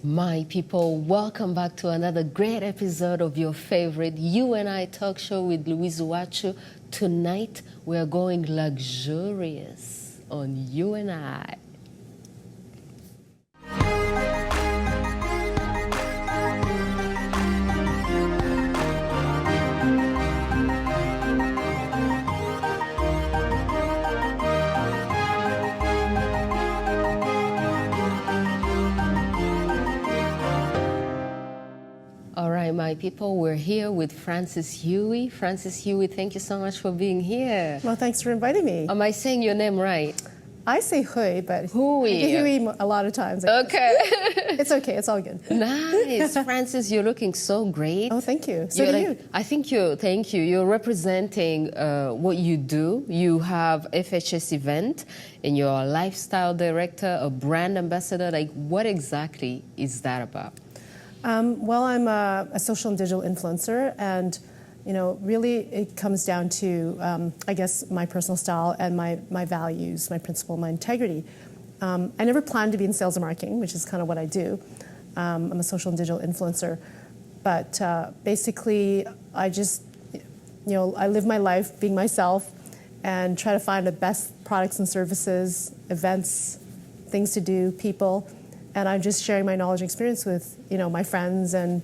My people, welcome back to another great episode of your favorite You and I talk show with Louise UWACU. Tonight, we're going luxurious on You and I. All right, my people, we're here with Frances HUI. Frances HUI, thank you so much for being here. Well, thanks for inviting me. Am I saying your name right? I say HUI, but HUI. HUI a lot of times. Okay. It's okay. It's all good. Nice. Frances, you're looking so great. Oh, thank you. So do you. I think thank you. You're representing what you do. You have FHS event and you're a lifestyle director, a brand ambassador. Like, what exactly is that about? Well, I'm a social and digital influencer, and really it comes down to, I guess, my personal style and my values, my principle, my integrity. I never planned to be in sales and marketing, which is kind of what I do. I'm a social and digital influencer, but basically, I just, I live my life being myself and try to find the best products and services, events, things to do, people. And I'm just sharing my knowledge and experience with, my friends and,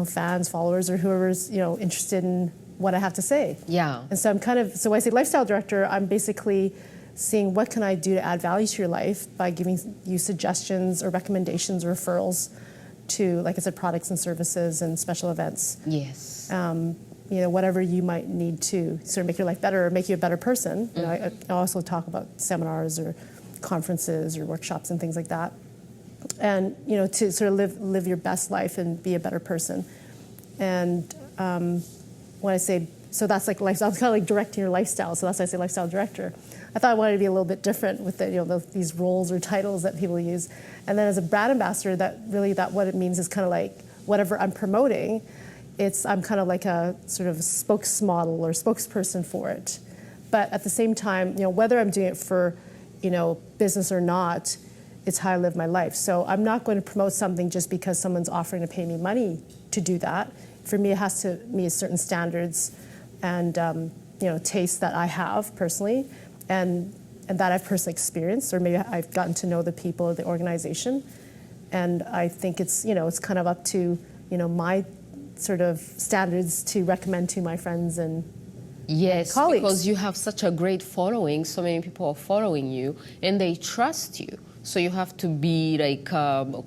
fans, followers, or whoever's, interested in what I have to say. Yeah. And so so when I say lifestyle director, I'm basically seeing what can I do to add value to your life by giving you suggestions or recommendations or referrals to, like I said, products and services and special events. Yes. Whatever you might need to sort of make your life better or make you a better person. I also talk about seminars or conferences or workshops and things like that. And to sort of live your best life and be a better person. And when I say, so that's like lifestyle, it's kind of like directing your lifestyle. So that's why I say lifestyle director. I thought I wanted to be a little bit different with these roles or titles that people use. And then as a brand ambassador, that what it means is kind of like whatever I'm promoting, I'm kind of like a sort of spokesmodel or spokesperson for it. But at the same time, whether I'm doing it for business or not, it's how I live my life. So I'm not going to promote something just because someone's offering to pay me money to do that. For me, it has to meet certain standards and tastes that I have personally, and that I've personally experienced, or maybe I've gotten to know the people or the organization. And I think it's it's kind of up to my sort of standards to recommend to my friends and colleagues. Because you have such a great following. So many people are following you, and they trust you. So you have to be like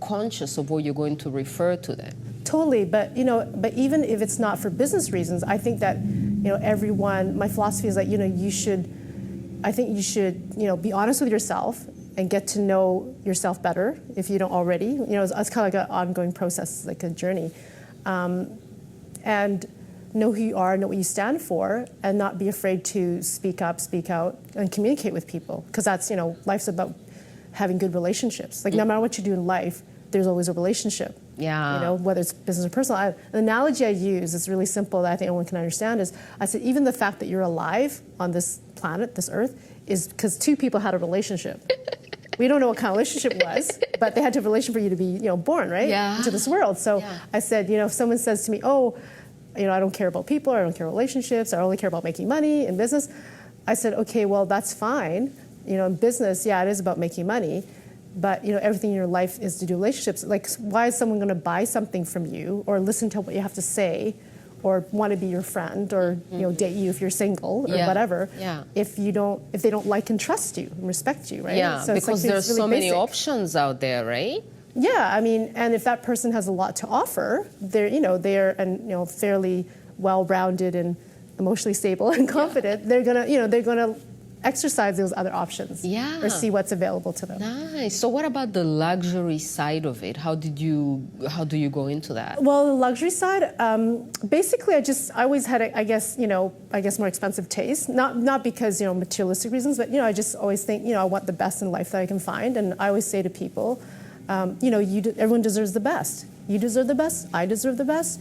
conscious of what you're going to refer to them. Totally, but but even if it's not for business reasons, I think that everyone. My philosophy is that you should be honest with yourself and get to know yourself better if you don't already. It's kind of like an ongoing process, like a journey, and know who you are, know what you stand for, and not be afraid to speak up, speak out, and communicate with people, because that's life's about having good relationships. Like no matter what you do in life, there's always a relationship. Yeah. Whether it's business or personal. The analogy I use is really simple that I think everyone can understand is, I said, even the fact that you're alive on this planet, this earth, is because two people had a relationship. We don't know what kind of relationship it was, but they had to have a relationship for you to be, born, right? Yeah. Into this world. So I said, if someone says to me, oh, I don't care about people, or I don't care about relationships, I only care about making money in business. I said, okay, well, that's fine. In business, it is about making money, but everything in your life is to do relationships. Like, why is someone going to buy something from you, or listen to what you have to say, or want to be your friend, or date you if you're single, or whatever? Yeah. If they don't like and trust you and respect you, right? Yeah, so because there's really so many basic options out there, right? Yeah, and if that person has a lot to offer, they're fairly well-rounded and emotionally stable and confident. They're gonna exercise those other options, or see what's available to them. Nice. So what about the luxury side of it? How do you go into that? Well, the luxury side, basically, I always had, I guess more expensive taste. Not because materialistic reasons, but I just always think I want the best in life that I can find, and I always say to people, everyone deserves the best. You deserve the best. I deserve the best.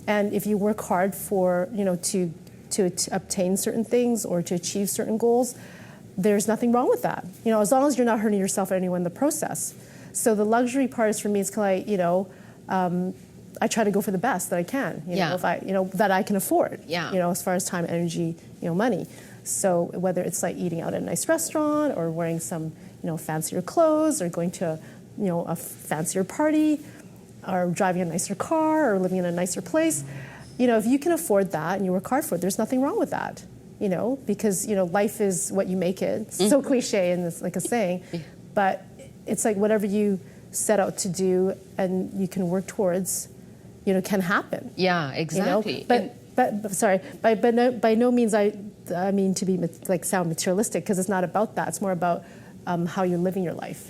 And if you work hard for to obtain certain things or to achieve certain goals, there's nothing wrong with that. As long as you're not hurting yourself or anyone in the process. So the luxury part is for me, it's kind of like, I try to go for the best that I can, if I, that I can afford, as far as time, energy, money. So whether it's like eating out at a nice restaurant or wearing some, fancier clothes or going to, a fancier party or driving a nicer car or living in a nicer place, if you can afford that and you work hard for it, there's nothing wrong with that, because, life is what you make it. It's so cliche and it's like a saying, but it's like whatever you set out to do and you can work towards, can happen. Yeah, exactly. But sorry, by no means I mean to be sound materialistic, because it's not about that. It's more about how you're living your life.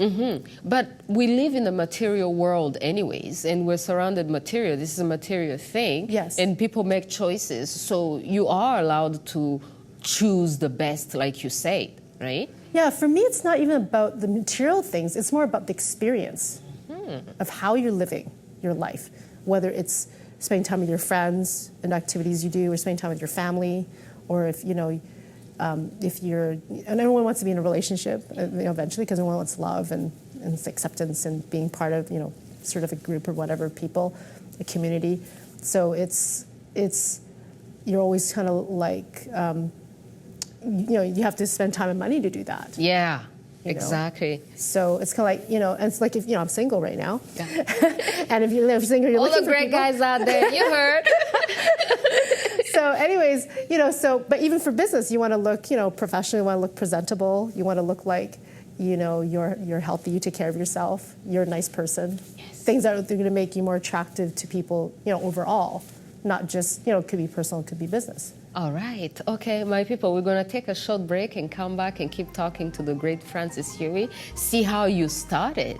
But we live in a material world anyways, and we're surrounded material. This is a material thing. Yes. And people make choices. So you are allowed to choose the best, like you said, right? Yeah, for me, it's not even about the material things. It's more about the experience of how you're living your life, whether it's spending time with your friends and activities you do, or spending time with your family, or if you're, and everyone wants to be in a relationship eventually, because everyone wants love and acceptance and being part of, sort of a group or whatever, people, a community. So it's you're always kind of like, you have to spend time and money to do that. Yeah, exactly. So it's kind of like, and it's like if, I'm single right now. Yeah. And if you're single, you're looking for all the great guys out there, you heard. So anyways, but even for business, you want to look, professional, you want to look presentable, you want to look like, you're healthy, you take care of yourself, you're a nice person. Yes. Things that are going to make you more attractive to people, overall, not just, it could be personal, it could be business. All right. Okay, my people, we're going to take a short break and come back and keep talking to the great Francis HUI, see how you started,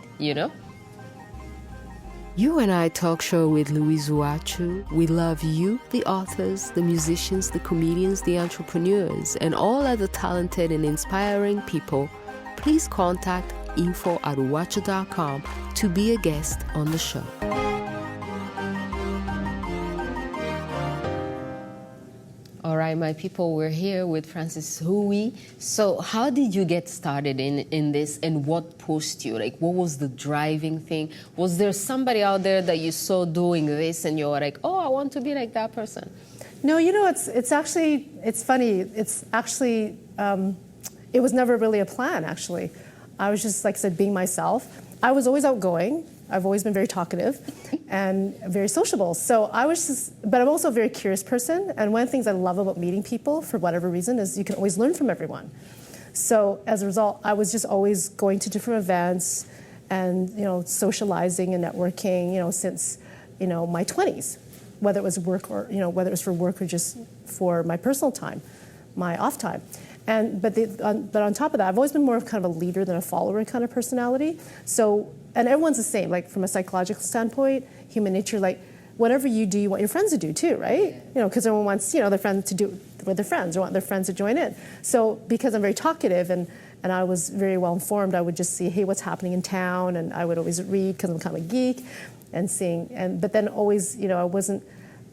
UNI Talk Show with Louise UWACU. We love you, the authors, the musicians, the comedians, the entrepreneurs, and all other talented and inspiring people. Please contact info@uwacu.com to be a guest on the show. All right, my people, we're here with Francis HUI. So how did you get started in this, and what pushed you? Like, what was the driving thing? Was there somebody out there that you saw doing this and you were like, oh, I want to be like that person? No, it's actually, it's funny. It's actually, it was never really a plan, actually. I was just, like I said, being myself. I was always outgoing. I've always been very talkative and very sociable. So but I'm also a very curious person. And one of the things I love about meeting people, for whatever reason, is you can always learn from everyone. So as a result, I was just always going to different events and, socializing and networking, since, my 20s, whether it was work or, whether it was for work or just for my personal time, my off time. But on top of that, I've always been more of kind of a leader than a follower kind of personality. So, and everyone's the same, like from a psychological standpoint, human nature, like whatever you do, you want your friends to do too, right? Because everyone wants, their friends to do with their friends, or want their friends to join in. So because I'm very talkative and I was very well informed, I would just see, hey, what's happening in town? And I would always read, because I'm kind of a geek, but then always, I wasn't,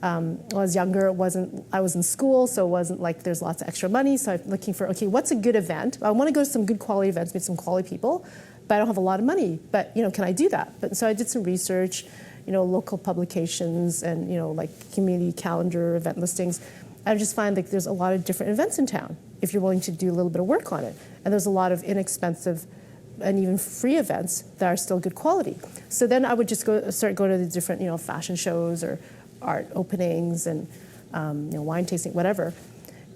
when I was younger, I was in school, so it wasn't like there's lots of extra money. So I'm looking for, okay, what's a good event? I want to go to some good quality events, meet some quality people, but I don't have a lot of money. But, can I do that? So I did some research, local publications and, like community calendar, event listings. I just find like there's a lot of different events in town if you're willing to do a little bit of work on it. And there's a lot of inexpensive and even free events that are still good quality. So then I would just start going to the different, fashion shows or art openings and wine tasting, whatever.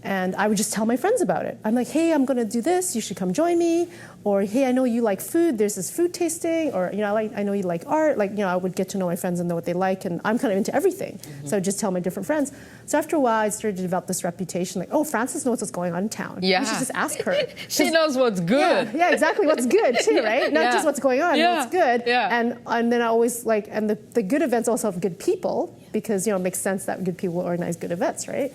And I would just tell my friends about it. I'm like, hey, I'm going to do this. You should come join me. Or, hey, I know you like food. There's this food tasting. Or, I know you like art. Like, I would get to know my friends and know what they like. And I'm kind of into everything. Mm-hmm. So I would just tell my different friends. So after a while, I started to develop this reputation. Like, oh, Frances knows what's going on in town. Yeah. You should just ask her. She knows what's good. Yeah, exactly. What's good, too, right? Not just what's going on, what's good. Yeah. And then I always and the good events also have good people, because, it makes sense that good people organize good events, right?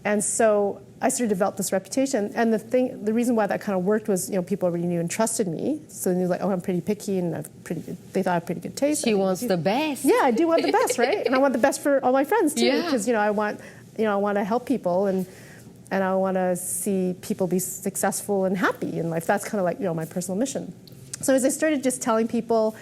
And so I started to develop this reputation. And the reason why that kind of worked was, people already knew and trusted me. So they were like, oh, I'm pretty picky and they thought I have pretty good taste. She wants the best. Yeah, I do want the best, right? And I want the best for all my friends too, because, I want to help people and I want to see people be successful and happy in life. That's kind of like, my personal mission. So as I started just telling people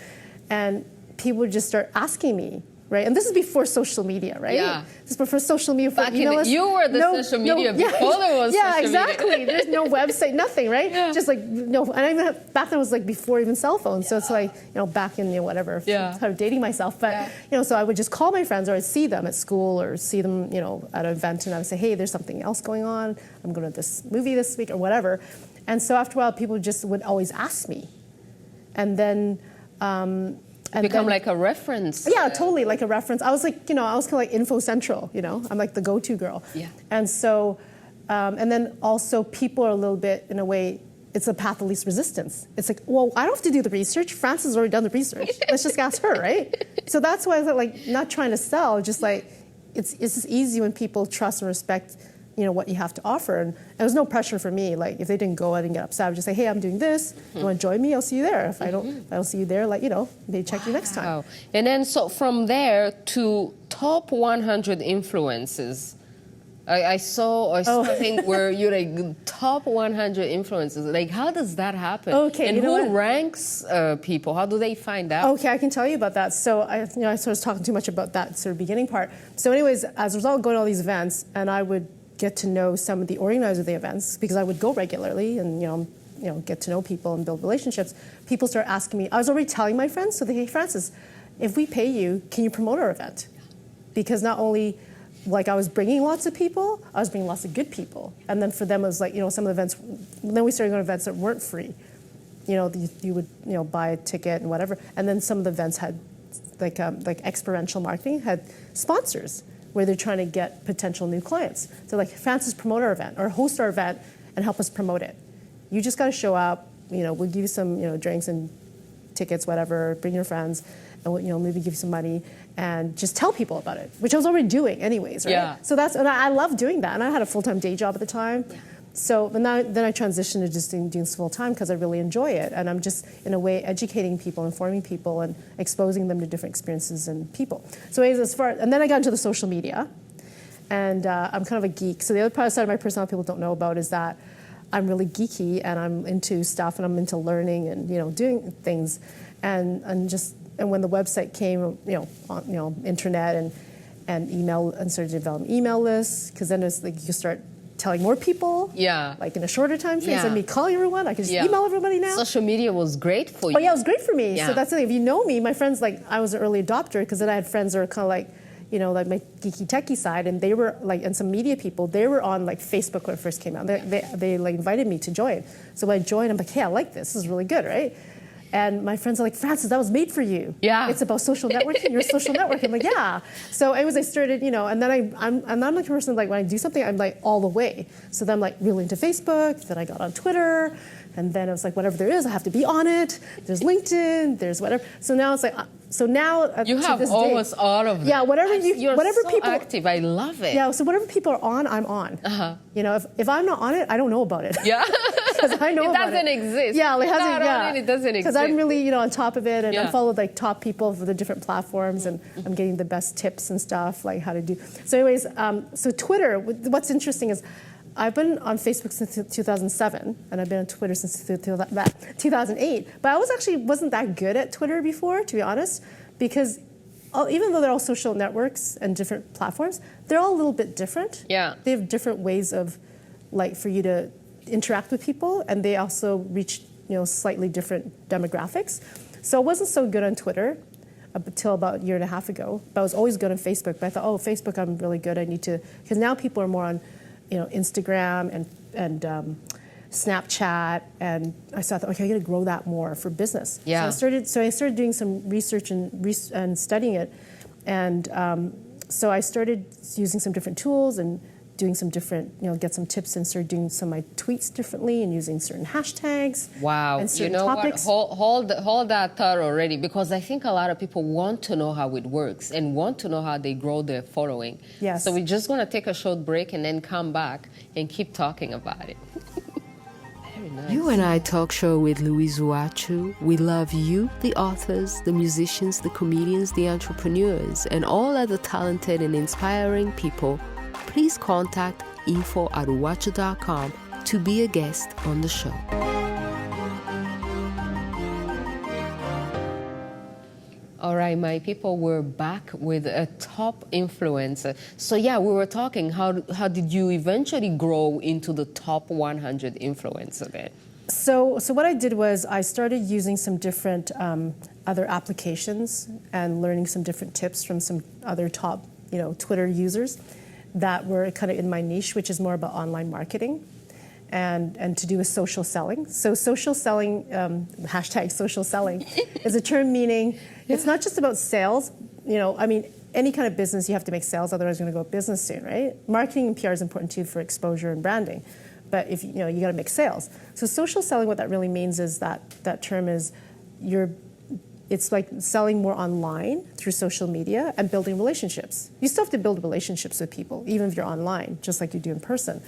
and people would just start asking me, right? And this is before social media, right? Yeah. This is before social media. Back you were the social media before there was social media. Exactly. There's no website, nothing, right? Yeah. Just like, no, and I even back then was like before even cell phones. So it's like, back in, whatever, kind of dating myself. But, so I would just call my friends, or I'd see them at school or see them, at an event, and I would say, hey, there's something else going on. I'm going to this movie this week or whatever. And so after a while, people just would always ask me. And then... become like a reference. Yeah, totally, like a reference. I was like, I was kind of like info central, I'm like the go-to girl. Yeah. And so, and then also people are a little bit, in a way, it's a path of least resistance. It's like, well, I don't have to do the research. France has already done the research. Let's just ask her, right? So that's why I was like, not trying to sell, just like, it's just easy when people trust and respect what you have to offer. And there was no pressure for me. Like, if they didn't go, I didn't get upset. I would just say, hey, I'm doing this. You want to join me? I'll see you there. If I don't see you there, maybe check you next time. And then, so from there to top 100 influencers. I saw something where you're like top 100 influencers. Like, how does that happen? Okay, and who ranks people? How do they find out? Okay, I can tell you about that. So I sort of was talking too much about that sort of beginning part. So anyways, as a result, going to all these events, and I would get to know some of the organizers of the events, because I would go regularly and get to know people and build relationships. People start asking me. I was already telling my friends, so they, hey, Francis, if we pay you, can you promote our event? Because not only like I was bringing lots of people, I was bringing lots of good people, and then for them it was like some of the events. Then we started going to events that weren't free. You would buy a ticket and whatever, and then some of the events had like experiential marketing, had sponsors, where they're trying to get potential new clients. So like, Francis, promote our event or host our event and help us promote it. You just got to show up, we'll give you some, drinks and tickets, whatever, bring your friends, and we'll, maybe give you some money and just tell people about it, which I was already doing anyways, right? Yeah. So and I love doing that. And I had a full-time day job at the time. Yeah. So, but then I transitioned to just doing this full time because I really enjoy it, and I'm just in a way educating people, informing people, and exposing them to different experiences and people. So, and then I got into the social media, and I'm kind of a geek. So the other side of my personality people don't know about is that I'm really geeky, and I'm into stuff, and I'm into learning and doing things, and when the website came, on internet and email, and started developing email lists, because then it's like you start telling more people, like in a shorter time frame. Instead of me calling everyone, I could just email everybody now. Social media was great for you. Oh yeah, it was great for me. So that's the thing. If you know me, my friends, like, I was an early adopter, because then I had friends that were kind of like, like my geeky techie side, and they were like, and some media people, they were on like Facebook when it first came out. They like invited me to join. So when I joined, I'm like, hey, I like this. This is really good, right? And my friends are like, Francis, that was made for you. Yeah. It's about social networking. You're a social networker. I'm like, yeah. So anyways, I started, and then I'm like a person, like, when I do something, I'm like all the way. So then I'm like really into Facebook. Then I got on Twitter. And then it was like, whatever there is, I have to be on it. There's LinkedIn. There's whatever. So now it's like, you have almost all of them. Yeah, whatever so people active. I love it. Yeah, so whatever people are on, I'm on. If I'm not on it, I don't know about it. Yeah. Because I know about it. It doesn't exist. Yeah, it hasn't. Yeah, it doesn't exist. Because I'm really, on top of it, and I follow like top people for the different platforms, and I'm getting the best tips and stuff, like how to do. So, anyways, so Twitter. What's interesting is, I've been on Facebook since 2007, and I've been on Twitter since 2008. But I wasn't that good at Twitter before, to be honest, because even though they're all social networks and different platforms, they're all a little bit different. Yeah. They have different ways of, like, for you to interact with people, and they also reach, slightly different demographics. So I wasn't so good on Twitter until about a year and a half ago, but I was always good on Facebook. But I thought, Facebook, I'm really good. I need to, because now people are more on, Instagram and Snapchat, and I thought, okay, I got to grow that more for business. Yeah. So I started doing some research and studying it, and so I started using some different tools and doing some different, get some tips, and started doing some of my tweets differently and using certain hashtags. Wow. And certain topics. What? Hold that thought already, because I think a lot of people want to know how it works and want to know how they grow their following. Yes. So we're just going to take a short break and then come back and keep talking about it. Very nice. UNI Talk Show with Louise UWACU. We love you, the authors, the musicians, the comedians, the entrepreneurs, and all other talented and inspiring people. Please contact info@uwacu.com to be a guest on the show. UWACU, my people, we're back with a top influencer. So yeah, we were talking, how did you eventually grow into the top 100 influencer then? So what I did was I started using some different other applications and learning some different tips from some other top, Twitter users that were kind of in my niche, which is more about online marketing and to do with social selling. So social selling, hashtag social selling, is a term meaning it's not just about sales. Any kind of business, you have to make sales, otherwise you're going to go out of business soon, right? Marketing and PR is important too for exposure and branding. But if you got to make sales. So social selling, what that really means is that term is it's like selling more online through social media and building relationships. You still have to build relationships with people, even if you're online, just like you do in person.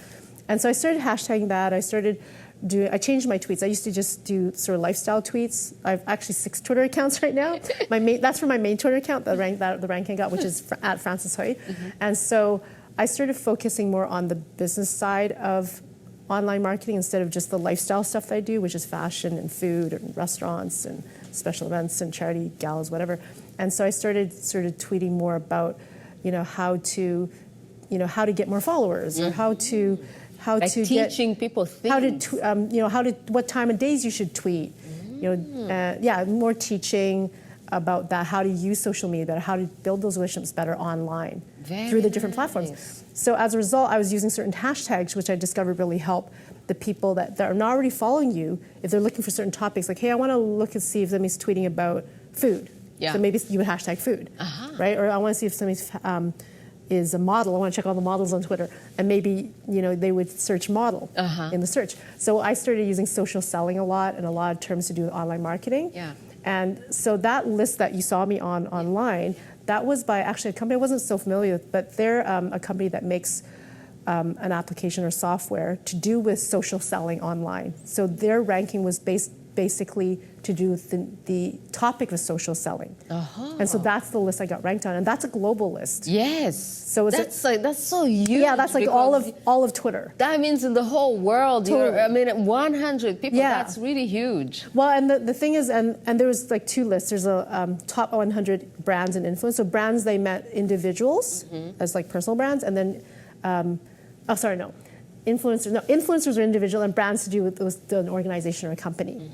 And so I started hashtagging that. I changed my tweets. I used to just do sort of lifestyle tweets. I have actually 6 Twitter accounts right now. That's for my main Twitter account, the rank I got, which is at Francis Hui. Mm-hmm. And so I started focusing more on the business side of online marketing instead of just the lifestyle stuff that I do, which is fashion and food and restaurants and special events and charity galas, whatever. And so I started sort of tweeting more about, how to get more followers, or how to teaching people things. What time of days you should tweet. More teaching about that, how to use social media better, how to build those relationships better online through the different platforms. So as a result, I was using certain hashtags, which I discovered really help the people that are not already following you, if they're looking for certain topics, like, hey, I want to look and see if somebody's tweeting about food. Yeah. So maybe you would hashtag food, right? Or I want to see if somebody's is a model. I want to check all the models on Twitter. And maybe, they would search model in the search. So I started using social selling a lot and a lot of terms to do with online marketing. Yeah. And so that list that you saw me on online, that was by actually a company I wasn't so familiar with, but they're a company that makes an application or software to do with social selling online. So their ranking was basically to do with the topic of social selling. And so that's the list I got ranked on, and that's a global list. Yes. So that's so huge. Yeah, that's like all of Twitter. That means in the whole world, Totally. 100 people, that's really huge. Well, and the thing is, and there was like 2 lists. There's a top 100 brands and influence. So brands, they met individuals as like personal brands, and then, influencers are individual, and brands to do with an organization or a company.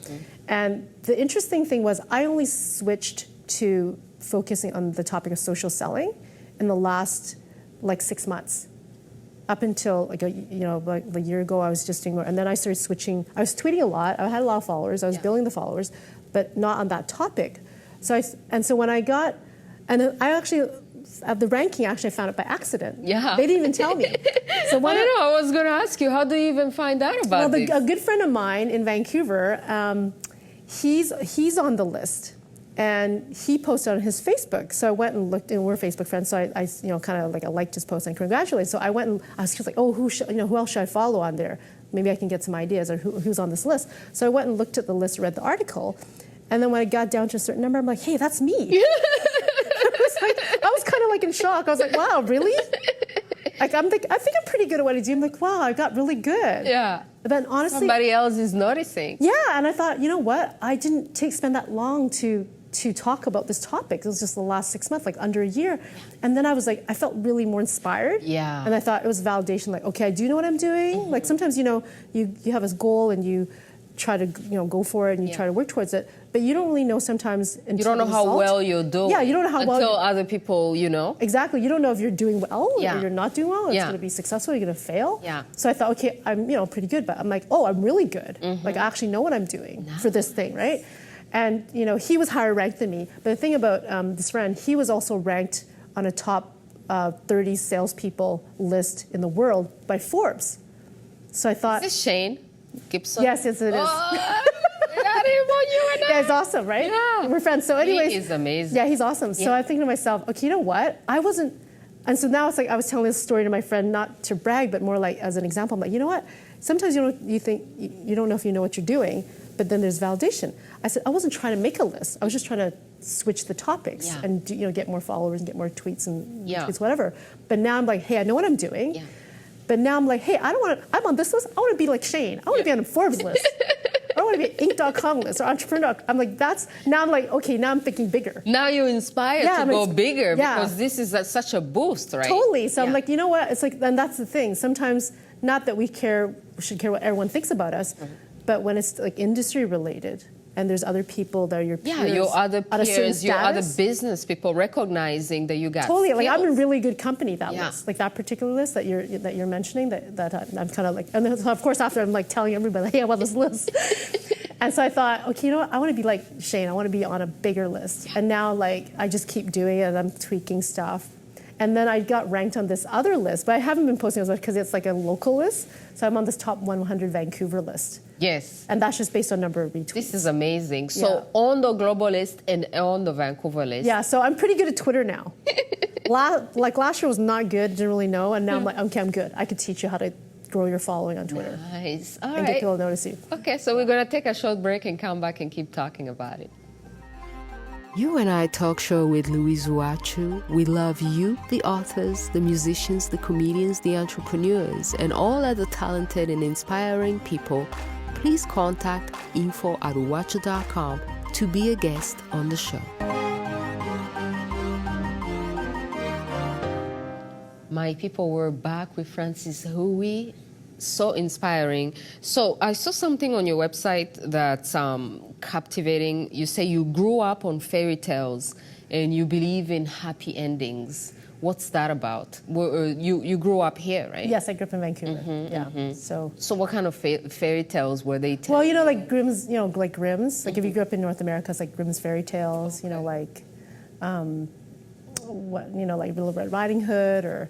And the interesting thing was I only switched to focusing on the topic of social selling in the last 6 months. Up until a year ago, I was just doing more, and then I started switching. I was tweeting a lot. I had a lot of followers. I was building the followers, but not on that topic. So when I got, and I actually. The ranking, actually, I found it by accident. Yeah. They didn't even tell me. So I was going to ask you, how do you even find out about this? A good friend of mine in Vancouver, he's on the list, and he posted on his Facebook. So I went and looked, and we're Facebook friends. So I liked his post and congratulated. So I went and I was like, oh, who else should I follow on there? Maybe I can get some ideas, or who's on this list. So I went and looked at the list, read the article, and then when I got down to a certain number, I'm like, hey, that's me. I was kind of in shock. I was like, wow, really? I think I'm pretty good at what I do. I'm like, wow, I got really good. Yeah. But then honestly, somebody else is noticing. Yeah, and I thought, you know what? I didn't spend that long to talk about this topic. It was just the last 6 months, under a year. And then I was like, I felt really more inspired. Yeah. And I thought it was validation, okay, I do know what I'm doing. Sometimes, you have this goal and you try to, go for it and you try to work towards it. But you don't really know sometimes until you don't know how well you're doing. Yeah, you don't know how well. Until other people, Exactly. You don't know if you're doing well or you're not doing well. It's going to be successful. You're going to fail. Yeah. So I thought, okay, I'm pretty good, but I'm like, oh, I'm really good. I actually know what I'm doing for this thing, right? And he was higher ranked than me. But the thing about this friend, he was also ranked on a top 30 salespeople list in the world by Forbes. So I thought, is this Shane Gibson? Yes, it is. Got him on UNI. Yeah, he's awesome, right? Yeah. We're friends. So anyways. He is amazing. Yeah, he's awesome. So I'm thinking to myself, okay, you know what? I wasn't, and so now it's like I was telling this story to my friend, not to brag, but more as an example. I'm like, you know what? Sometimes you think you don't know if you know what you're doing, but then there's validation. I said, I wasn't trying to make a list. I was just trying to switch the topics and get more followers and get more tweets and tweets, whatever. But now I'm like, hey, I know what I'm doing. Yeah. But now I'm like, hey, I'm on this list. I want to be like Shane. I want to be on a Forbes list. I want to be an Inc.com list or entrepreneur. I'm like, okay, now I'm thinking bigger. Now you're inspired to go bigger because this is such a boost, right? Totally. So I'm like, you know what? It's like, and that's the thing. Sometimes, not that we should care what everyone thinks about us, but when it's like industry related, and there's other people that are your peers, your other peers, your other business people recognizing that you got totally skills. Like I'm in really good company. That list, like that particular list that you're mentioning, that I'm kind of like, and then, of course after I'm like telling everybody, like, hey, I want this list. And so I thought, okay, you know what? I want to be like Shane. I want to be on a bigger list. And now, like, I just keep doing it. And I'm tweaking stuff. And then I got ranked on this other list, but I haven't been posting as much because it's like a local list. So I'm on this top 100 Vancouver list. Yes. And that's just based on number of retweets. This is amazing. So on the global list and on the Vancouver list. Yeah, so I'm pretty good at Twitter now. Last year was not good, didn't really know. And now I'm like, okay, I'm good. I could teach you how to grow your following on Twitter. Nice. All and get people to notice you. Okay, so we're going to take a short break and come back and keep talking about it. UNI Talk Show with Louise UWACU. We love you, the authors, the musicians, the comedians, the entrepreneurs, and all other talented and inspiring people. Please contact info@uwacu.com to be a guest on the show. My people, we're back with Francis HUI. So inspiring. So I saw something on your website that's captivating. You say you grew up on fairy tales and you believe in happy endings. What's that about? You grew up here, right? Yes, I grew up in Vancouver. So what kind of fairy tales were they telling? Well, you know, like Grimm's, like Grimm's. Like if you grew up in North America, it's like Grimm's fairy tales. You know, like like Little Red Riding Hood, or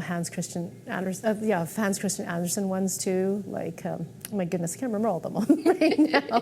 Hans Christian Andersen ones too. Like, oh my goodness, I can't remember all of them right now.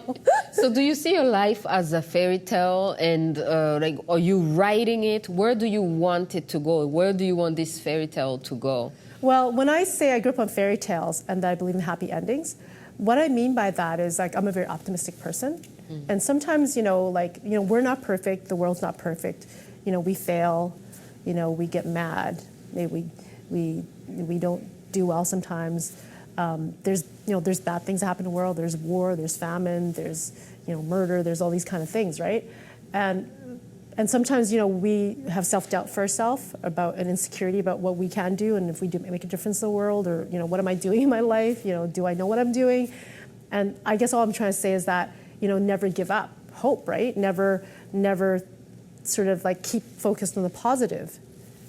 So do you see your life as a fairy tale, and like, are you writing it? Where do you want it to go? Where do you want this fairy tale to go? Well, when I say I grew up on fairy tales and that I believe in happy endings, what I mean by that is, like, I'm a very optimistic person. And sometimes, we're not perfect. The world's not perfect. We fail. We get mad. Maybe we don't do well sometimes. There's bad things that happen in the world. There's war. There's famine. There's murder. There's all these kind of things, right? And sometimes we have self-doubt for ourselves about an insecurity about what we can do, and if we do make a difference in the world, or what am I doing in my life? Do I know what I'm doing? And I guess all I'm trying to say is that never give up hope, right? Never sort of like keep focused on the positive,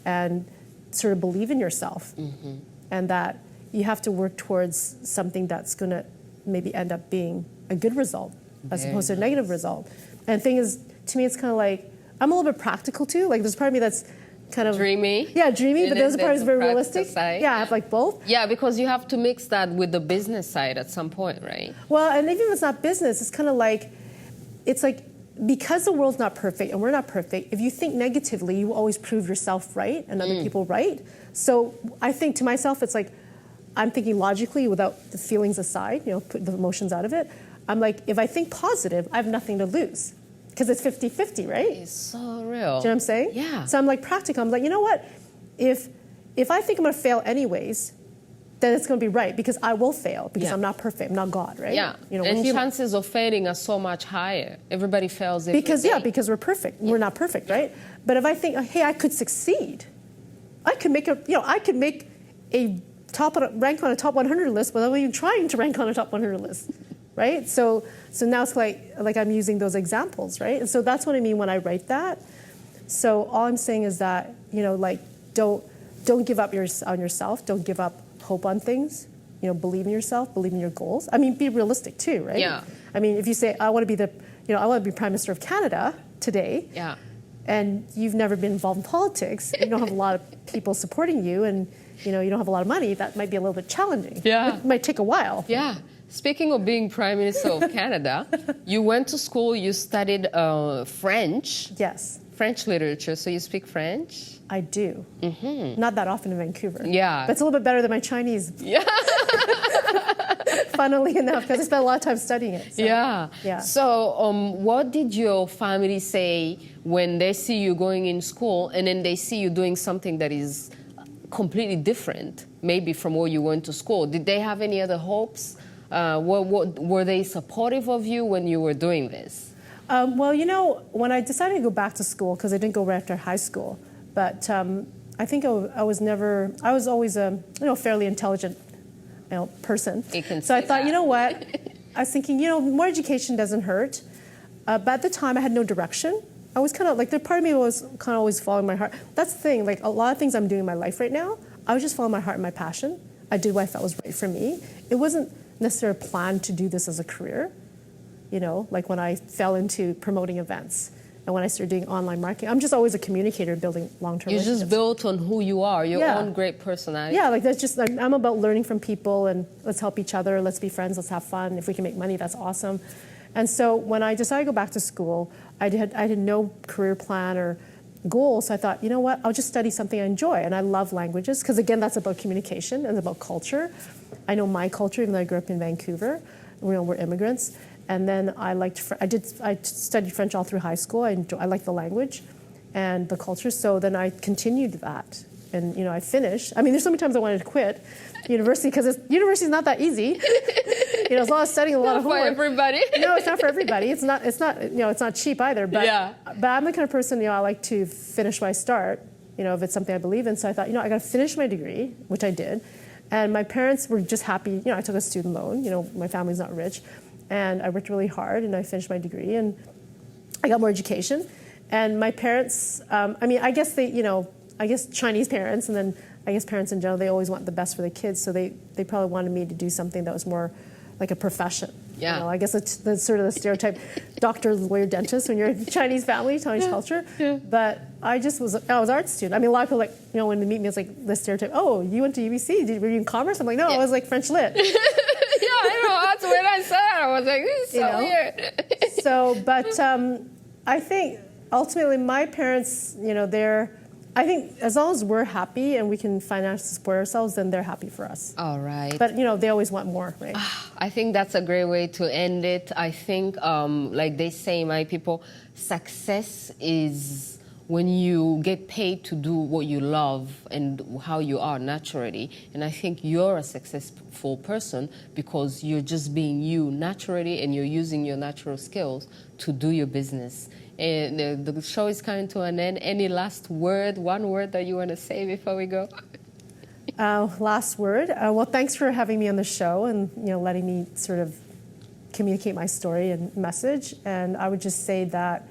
and sort of believe in yourself, and that you have to work towards something that's going to maybe end up being a good result as opposed to a negative result. And the thing is, to me, it's kind of like, I'm a little bit practical too. Like, there's part of me that's kind of dreamy. Yeah, dreamy, but there's a part that's very realistic. Side. Yeah, I have like both. Yeah, because you have to mix that with the business side at some point, right? Well, and even if it's not business, it's kind of like, because the world's not perfect and we're not perfect, if you think negatively, you will always prove yourself right and other people right. So I think to myself, it's like, I'm thinking logically without the feelings aside, put the emotions out of it. I'm like, if I think positive, I have nothing to lose. Because it's 50-50, right? It's so real. Do you know what I'm saying? Yeah. So I'm like practical. I'm like, you know what? If I think I'm going to fail anyways, then it's going to be right, because I will fail, because I'm not perfect. I'm not God, right? Yeah. And chances of failing are so much higher. Everybody fails every day. Because we're perfect. We're not perfect, right? But if I think, hey, I could succeed, I could make a rank on a top 100 list without even trying to rank on a top 100 list, right? So now it's like I'm using those examples, right? And so that's what I mean when I write that. So all I'm saying is that, don't give up on yourself. Don't give up hope on things. Believe in yourself. Believe in your goals. I mean, be realistic too, right? Yeah. I mean, if you say, I want to be Prime Minister of Canada today. Yeah. And you've never been involved in politics, you don't have a lot of people supporting you, and you don't have a lot of money, that might be a little bit challenging. Yeah. It might take a while. Yeah. Speaking of being Prime Minister of Canada, you went to school, you studied French. Yes. French literature, so you speak French? I do. Not that often in Vancouver. Yeah. But it's a little bit better than my Chinese. Yeah. Funnily enough, because I spent a lot of time studying it. So. Yeah. So what did your family say when they see you going in school and then they see you doing something that is completely different, maybe from where you went to school? Did they have any other hopes Were they supportive of you when you were doing this? Well, you know, when I decided to go back to school, because I didn't go right after high school, but I think I was always a fairly intelligent person. So I thought, you know what? I was thinking, more education doesn't hurt. But at the time, I had no direction. I was kind of like, the part of me was kind of always following my heart. That's the thing, like a lot of things I'm doing in my life right now, I was just following my heart and my passion. I did what I felt was right for me. It wasn't necessarily planned to do this as a career, like when I fell into promoting events and when I started doing online marketing. I'm just always a communicator building long-term relationships. You just built on who you are, your own great personality. Yeah, like that's just, I'm about learning from people and let's help each other, let's be friends, let's have fun. If we can make money, that's awesome. And so when I decided to go back to school, I had no career plan or goal, so I thought, you know what, I'll just study something I enjoy. And I love languages, because again, that's about communication and about culture. I know my culture, even though I grew up in Vancouver. We're immigrants. And then I studied French all through high school. I liked the language and the culture, so then I continued that. And I finished. I mean, there's so many times I wanted to quit university, because university is not that easy. It's a lot of studying, a lot of homework. Not for everybody. No, it's not for everybody. It's not. It's not cheap either. But but I'm the kind of person, I like to finish what I start. If it's something I believe in. So I thought, I got to finish my degree, which I did. And my parents were just happy. I took a student loan. My family's not rich, and I worked really hard, and I finished my degree, and I got more education. And my parents, I guess I guess Chinese parents, and then I guess parents in general, they always want the best for their kids. So they probably wanted me to do something that was more like a profession. Yeah. I guess that's sort of the stereotype, doctor, lawyer, dentist when you're a Chinese family, Chinese culture. Yeah. But I was an art student. I mean, a lot of people when they meet me, it's like the stereotype, oh, you went to UBC, were you in commerce? I'm like, no, I was like French lit. Yeah, I know, that's when I saw it, I was like, this is so weird. So, but I think ultimately my parents, I think as long as we're happy and we can financially support ourselves, then they're happy for us. All right. But, they always want more, right? I think that's a great way to end it. I think, like they say, my people, success is when you get paid to do what you love and how you are naturally. And I think you're a successful person because you're just being you naturally, and you're using your natural skills to do your business. And the show is coming to an end. Any last word, one word that you want to say before we go? Last word. Well, thanks for having me on the show and letting me sort of communicate my story and message. And I would just say that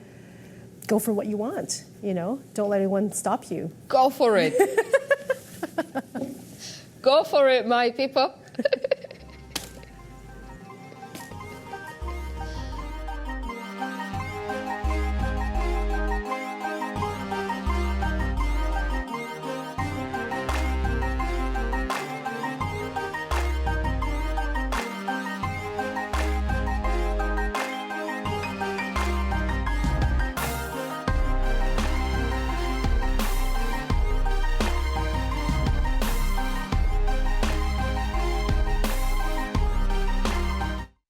go for what you want. Don't let anyone stop you. Go for it. Go for it, my people.